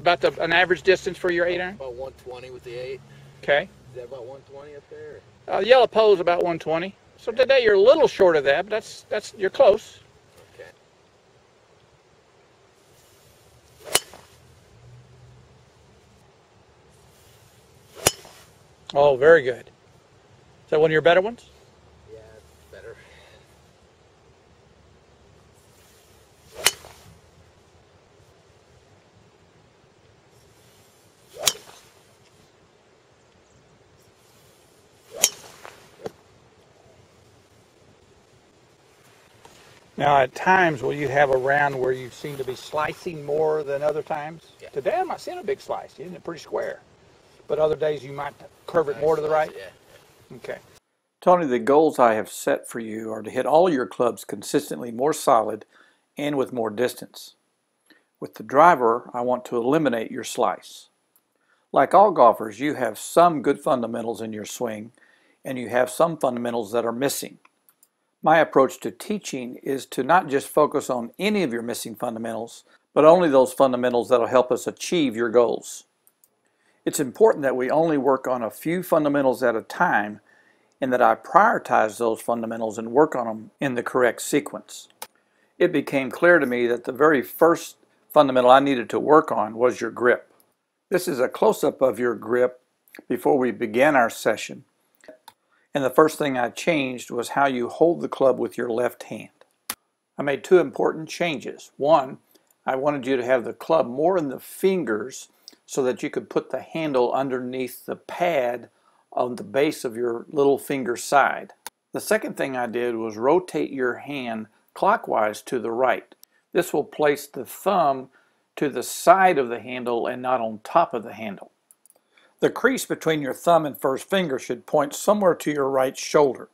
about an average distance for your 8-iron? About 120 with the 8. Okay. Is that about 120 up there? Yellow pole is about 120. So today you're a little short of that, but that's you're close. Okay. Oh, very good. Is that one of your better ones? Yeah, it's better. Now, at times, will you have a round where you seem to be slicing more than other times? Yeah. Today, I'm not seeing a big slice. Isn't it pretty square? But other days, you might curve it more to the right? Yeah. Okay. Tony, the goals I have set for you are to hit all your clubs consistently more solid and with more distance. With the driver, I want to eliminate your slice. Like all golfers, you have some good fundamentals in your swing, and you have some fundamentals that are missing. My approach to teaching is to not just focus on any of your missing fundamentals, but only those fundamentals that will help us achieve your goals. It's important that we only work on a few fundamentals at a time, and that I prioritize those fundamentals and work on them in the correct sequence. It became clear to me that the very first fundamental I needed to work on was your grip. This is a close-up of your grip before we began our session. And the first thing I changed was how you hold the club with your left hand. I made two important changes. One, I wanted you to have the club more in the fingers so that you could put the handle underneath the pad on the base of your little finger side. The second thing I did was rotate your hand clockwise to the right. This will place the thumb to the side of the handle and not on top of the handle. The crease between your thumb and first finger should point somewhere to your right shoulder.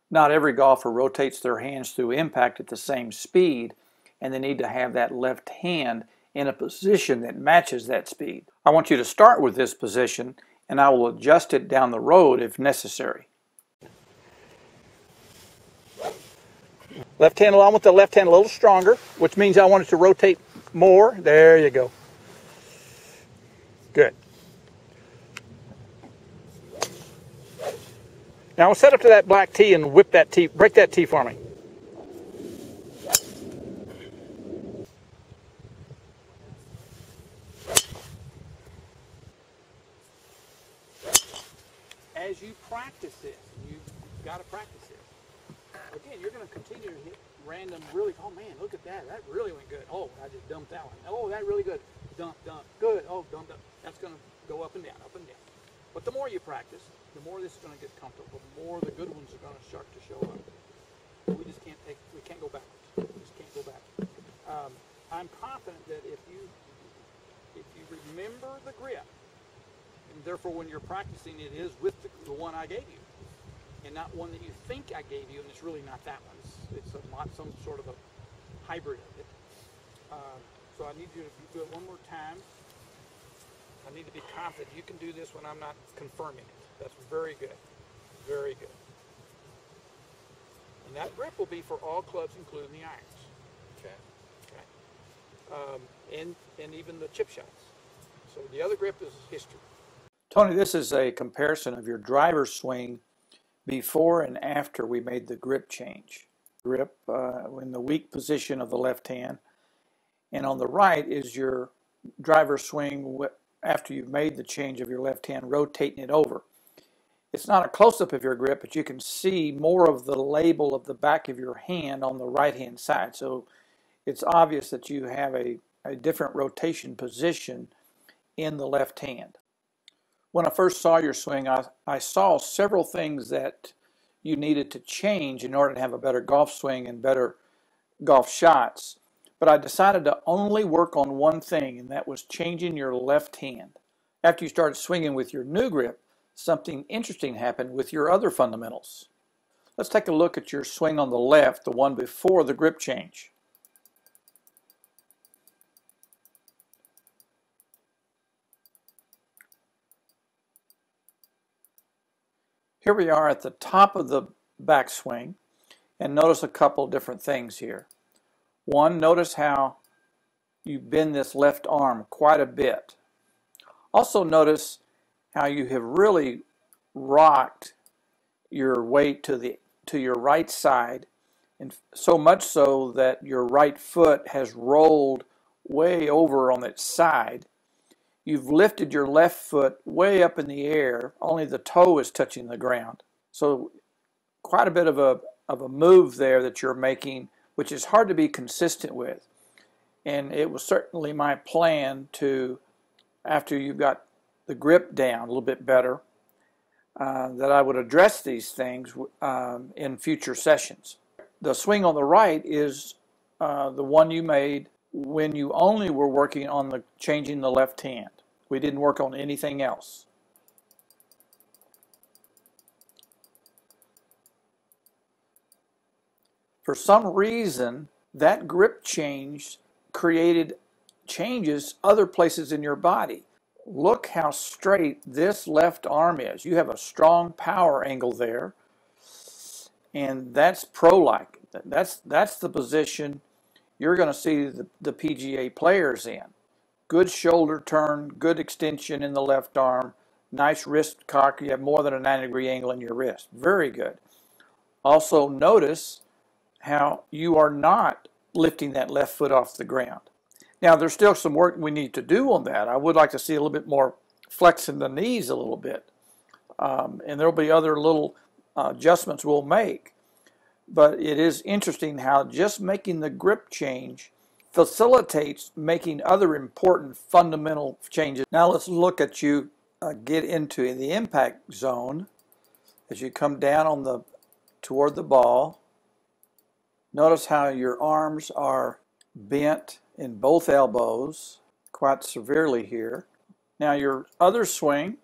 Not every golfer rotates their hands through impact at the same speed, and they need to have that left hand in a position that matches that speed. I want you to start with this position, and I will adjust it down the road if necessary. Left hand along with the left hand a little stronger, which means I want it to rotate more. There you go. Good. Now we'll set up to that black tee and whip that tee, break that tee for me. As you practice this, you've got to practice this. Again, you're going to continue to hit random really, oh man, look at that. That really went good. Oh, I just dumped that one. Oh, that really good. Dump, dump. Good. Oh, dump, dump. That's going to go up and down, up and down. But the more you practice, the more this is going to get comfortable, the more the good ones are going to start to show up. We just can't go backwards. We just can't go back. I'm confident that if you remember the grip, and therefore when you're practicing it is with the one I gave you, and not one that you think I gave you, and it's really not that one. It's some sort of a hybrid of it. So I need you to do it one more time. I need to be confident you can do this when I'm not confirming it. That's very good. Very good. And that grip will be for all clubs, including the irons. Okay. And even the chip shots. So the other grip is history. Tony, this is a comparison of your driver swing before and after we made the grip change. Grip in the weak position of the left hand. And on the right is your driver swing after you've made the change of your left hand, rotating it over. It's not a close-up of your grip, but you can see more of the label of the back of your hand on the right-hand side. So it's obvious that you have a different rotation position in the left hand. When I first saw your swing, I saw several things that you needed to change in order to have a better golf swing and better golf shots. But I decided to only work on one thing, and that was changing your left hand. After you started swinging with your new grip, something interesting happened with your other fundamentals. Let's take a look at your swing on the left, the one before the grip change. Here we are at the top of the backswing, and notice a couple of different things here. One, notice how you bend this left arm quite a bit. Also notice how you have really rocked your weight to your right side, and so much so that your right foot has rolled way over on its side. You've lifted your left foot way up in the air, only the toe is touching the ground. So quite a bit of a move there that you're making, which is hard to be consistent with. And it was certainly my plan to, after you've got the grip down a little bit better, that I would address these things in future sessions. The swing on the right is the one you made when you only were working on changing the left hand. We didn't work on anything else. For some reason, that grip change created changes other places in your body. Look how straight this left arm is. You have a strong power angle there, and that's pro-like. That's the position you're going to see the PGA players in. Good shoulder turn, good extension in the left arm, nice wrist cock. You have more than a 90-degree angle in your wrist. Very good. Also notice how you are not lifting that left foot off the ground. Now, there's still some work we need to do on that. I would like to see a little bit more flex in the knees a little bit. And there'll be other little adjustments we'll make. But it is interesting how just making the grip change facilitates making other important fundamental changes. Now let's look at you get into the impact zone as you come down toward the ball. Notice how your arms are bent in both elbows quite severely here. Now your other swing,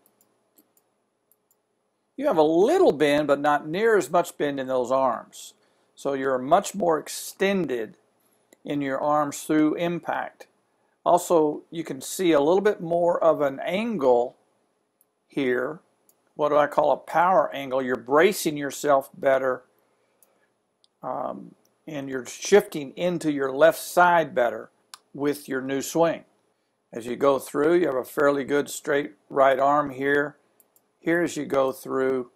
you have a little bend, but not near as much bend in those arms. So you're much more extended in your arms through impact. Also, you can see a little bit more of an angle here. What do I call a power angle? You're bracing yourself better, and you're shifting into your left side better with your new swing. As you go through, you have a fairly good straight right arm here. Here as you go through,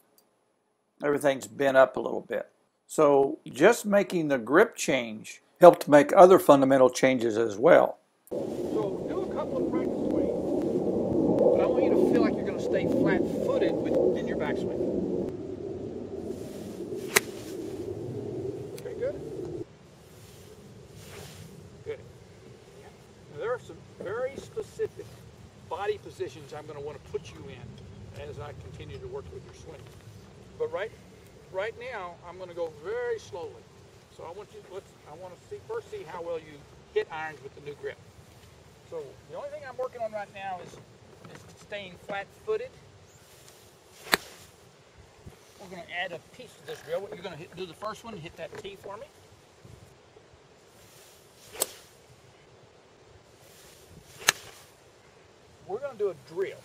everything's bent up a little bit. So just making the grip change helped make other fundamental changes as well. So do a couple of practice swings, but I want you to feel like you're going to stay flat-footed in your backswing. Okay, good. Good. Now, there are some very specific body positions I'm going to want to put you in as I continue to work with your swing. But right now, I'm going to go very slowly. So I want to first see how well you hit irons with the new grip. So the only thing I'm working on right now is staying flat-footed. We're going to add a piece to this drill. You're going to do the first one, hit that tee for me. We're going to do a drill.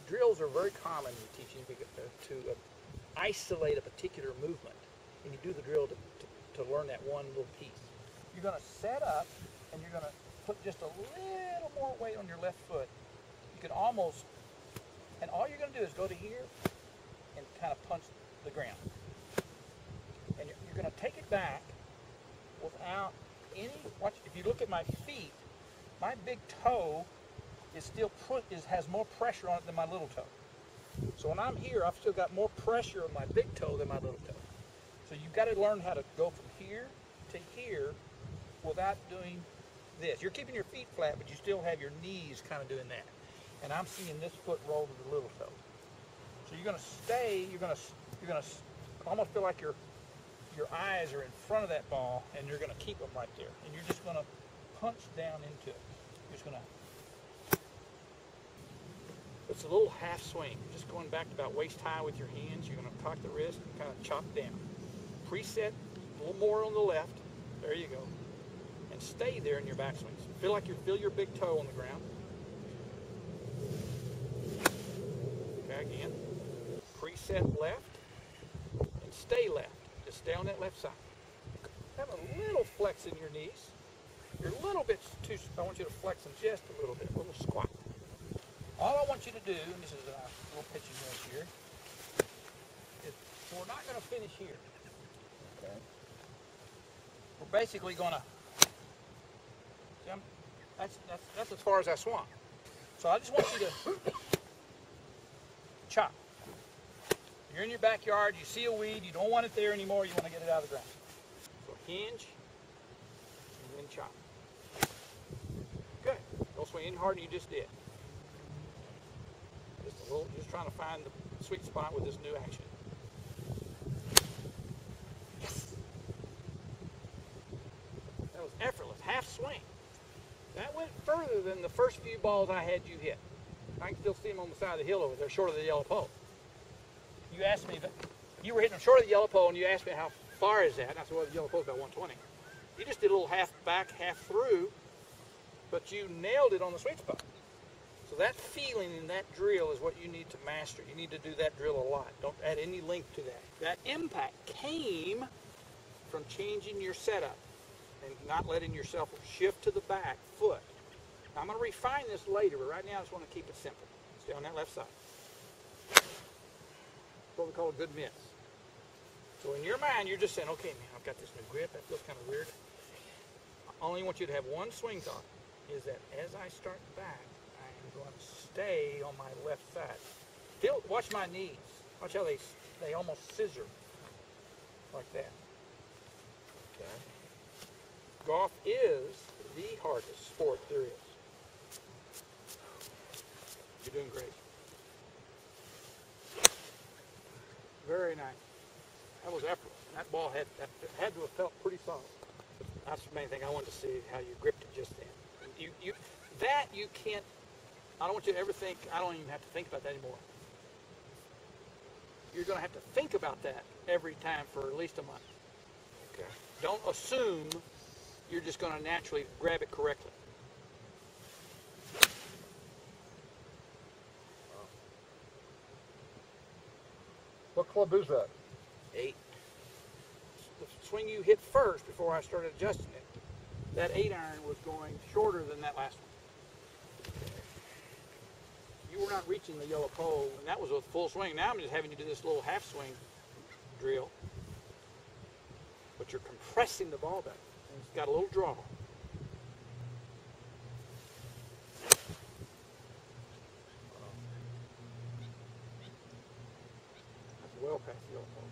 Drills are very common in teaching to isolate a particular movement, and you do the drill to learn that one little piece. You're going to set up, and you're going to put just a little more weight on your left foot. You can almost, and all you're going to do is go to here and kind of punch the ground. And you're going to take it back without any, watch, if you look at my feet, my big toe is still has more pressure on it than my little toe. So when I'm here, I've still got more pressure on my big toe than my little toe. So you've got to learn how to go from here to here without doing this. You're keeping your feet flat, but you still have your knees kind of doing that. And I'm seeing this foot roll to the little toe. So you're going to stay, you're going to almost feel like your eyes are in front of that ball, and you're going to keep them right there. And you're just going to punch down into it. You're just going to, it's a little half swing. You're just going back to about waist high with your hands. You're going to cock the wrist and kind of chop down. Preset a little more on the left. There you go. And stay there in your backswings. Feel your big toe on the ground. Okay, again. Preset left and stay left. Just stay on that left side. Have a little flex in your knees. You're a little bit too, I want you to flex them just a little bit, a little squat. All I want you to do, and this is a little pitching wedge here, is we're not going to finish here. Okay. We're basically going to, that's as far as I swung. So I just want you to chop. You're in your backyard, you see a weed, you don't want it there anymore, you want to get it out of the ground. So hinge, and then chop. Good. Don't swing any harder than you just did. Just trying to find the sweet spot with this new action. Yes. That was effortless, half swing. That went further than the first few balls I had you hit. I can still see them on the side of the hill over there, short of the yellow pole. You asked me, you were hitting them short of the yellow pole, and you asked me how far is that, and I said, well, the yellow pole's about 120. You just did a little half back, half through, but you nailed it on the sweet spot. So that feeling in that drill is what you need to master. You need to do that drill a lot. Don't add any length to that. That impact came from changing your setup and not letting yourself shift to the back foot. Now, I'm going to refine this later, but right now I just want to keep it simple. Stay on that left side. That's what we call a good miss. So in your mind, you're just saying, okay, man, I've got this new grip. That feels kind of weird. I only want you to have one swing thought, is that as I start back, I am going to stay on my left side. Watch my knees. Watch how they almost scissor like that. Okay. Golf is the hardest sport there is. You're doing great. Very nice. That was effortless. That ball had to have felt pretty solid. That's the main thing I wanted to see, how you gripped it just then. You can't, I don't want you to ever think, I don't even have to think about that anymore. You're going to have to think about that every time for at least a month. Okay. Don't assume you're just going to naturally grab it correctly. What club is that? 8. The swing you hit first before I started adjusting it, that 8-iron was going shorter than that last one. You were not reaching the yellow pole, and that was a full swing. Now I'm just having you do this little half swing drill, but you're compressing the ball back. And it's got a little draw. That's well past the yellow pole.